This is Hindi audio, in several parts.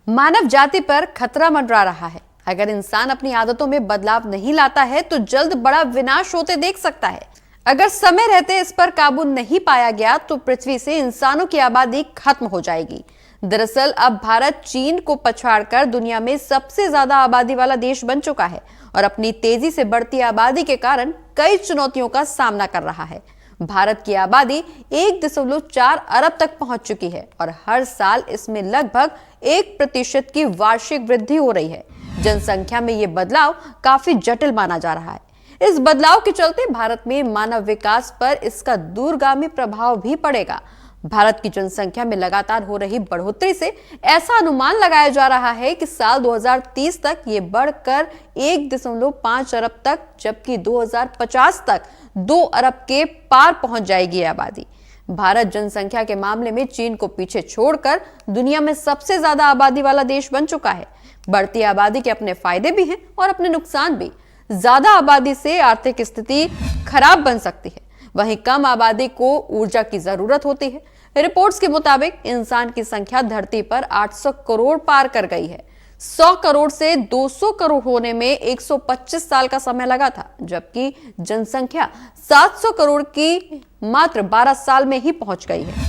मानव जाति पर खतरा मंडरा रहा है। अगर इंसान अपनी आदतों में बदलाव नहीं लाता है तो जल्द बड़ा विनाश होते देख सकता है। अगर समय रहते इस पर काबू नहीं पाया गया तो पृथ्वी से इंसानों की आबादी खत्म हो जाएगी। दरअसल अब भारत चीन को पछाड़कर दुनिया में सबसे ज्यादा आबादी वाला देश बन चुका है और अपनी तेजी से बढ़ती आबादी के कारण कई चुनौतियों का सामना कर रहा है। भारत की आबादी 1.4 अरब तक पहुंच चुकी है और हर साल इसमें लगभग 1% की वार्षिक वृद्धि हो रही है। जनसंख्या में यह बदलाव काफी जटिल माना जा रहा है। इस बदलाव के चलते भारत में मानव विकास पर इसका दूरगामी प्रभाव भी पड़ेगा। भारत की जनसंख्या में लगातार हो रही बढ़ोतरी से ऐसा अनुमान लगाया जा रहा है कि साल 2030 तक ये बढ़कर 1.5 अरब तक, जबकि 2050 तक 2 अरब के पार पहुंच जाएगी आबादी। भारत जनसंख्या के मामले में चीन को पीछे छोड़कर दुनिया में सबसे ज्यादा आबादी वाला देश बन चुका है। बढ़ती आबादी के अपने फायदे भी हैं और अपने नुकसान भी। ज्यादा आबादी से आर्थिक स्थिति खराब बन सकती है, वहीं कम आबादी को ऊर्जा की जरूरत होती है। रिपोर्ट्स के मुताबिक इंसान की संख्या धरती पर 800 करोड़ पार कर गई है। 100 करोड़ से 200 करोड़ होने में 125 साल का समय लगा था, जबकि जनसंख्या 700 करोड़ की मात्र 12 साल में ही पहुंच गई है।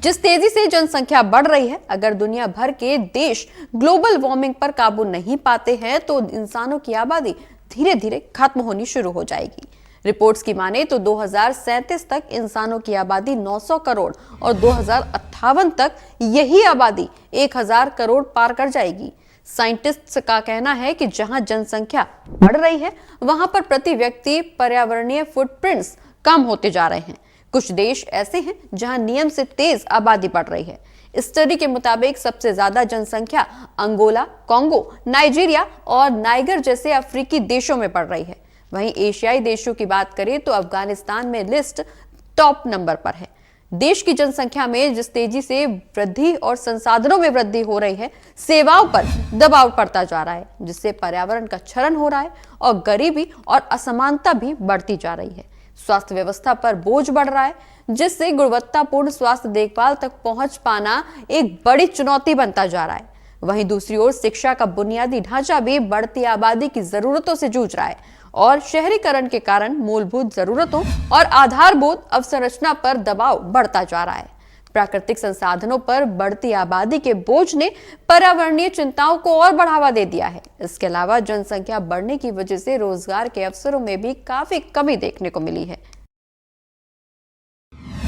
जिस तेजी से जनसंख्या बढ़ रही है, अगर दुनिया भर के देश ग्लोबल वार्मिंग पर काबू नहीं पाते हैं तो इंसानों की आबादी धीरे धीरे खत्म होनी शुरू हो जाएगी। रिपोर्ट्स की माने तो 2037 तक इंसानों की आबादी 900 करोड़ और 2058 तक यही आबादी 1000 करोड़ पार कर जाएगी। साइंटिस्ट्स का कहना है कि जहां जनसंख्या बढ़ रही है वहां पर प्रति व्यक्ति पर्यावरणीय फुटप्रिंट्स कम होते जा रहे हैं। कुछ देश ऐसे हैं जहां नियम से तेज आबादी बढ़ रही है। स्टडी के मुताबिक सबसे ज्यादा जनसंख्या अंगोला, कांगो, नाइजीरिया और नाइगर जैसे अफ्रीकी देशों में बढ़ रही है। वहीं एशियाई देशों की बात करें तो अफगानिस्तान में लिस्ट टॉप नंबर पर है। देश की जनसंख्या में जिस तेजी से वृद्धि और संसाधनों में वृद्धि हो रही है, सेवाओं पर दबाव पड़ता जा रहा है, जिससे पर्यावरण का क्षरण हो रहा है और गरीबी और असमानता भी बढ़ती जा रही है। स्वास्थ्य व्यवस्था पर बोझ बढ़ रहा है, जिससे गुणवत्तापूर्ण स्वास्थ्य देखभाल तक पहुंच पाना एक बड़ी चुनौती बनता जा रहा है। वहीं दूसरी ओर शिक्षा का बुनियादी ढांचा भी बढ़ती आबादी की जरूरतों से जूझ रहा है और शहरीकरण के कारण मूलभूत जरूरतों और आधारभूत अवसंरचना पर दबाव बढ़ता जा रहा है। प्राकृतिक संसाधनों पर बढ़ती आबादी के बोझ ने पर्यावरणीय चिंताओं को और बढ़ावा दे दिया है। इसके अलावा जनसंख्या बढ़ने की वजह से रोजगार के अवसरों में भी काफी कमी देखने को मिली है।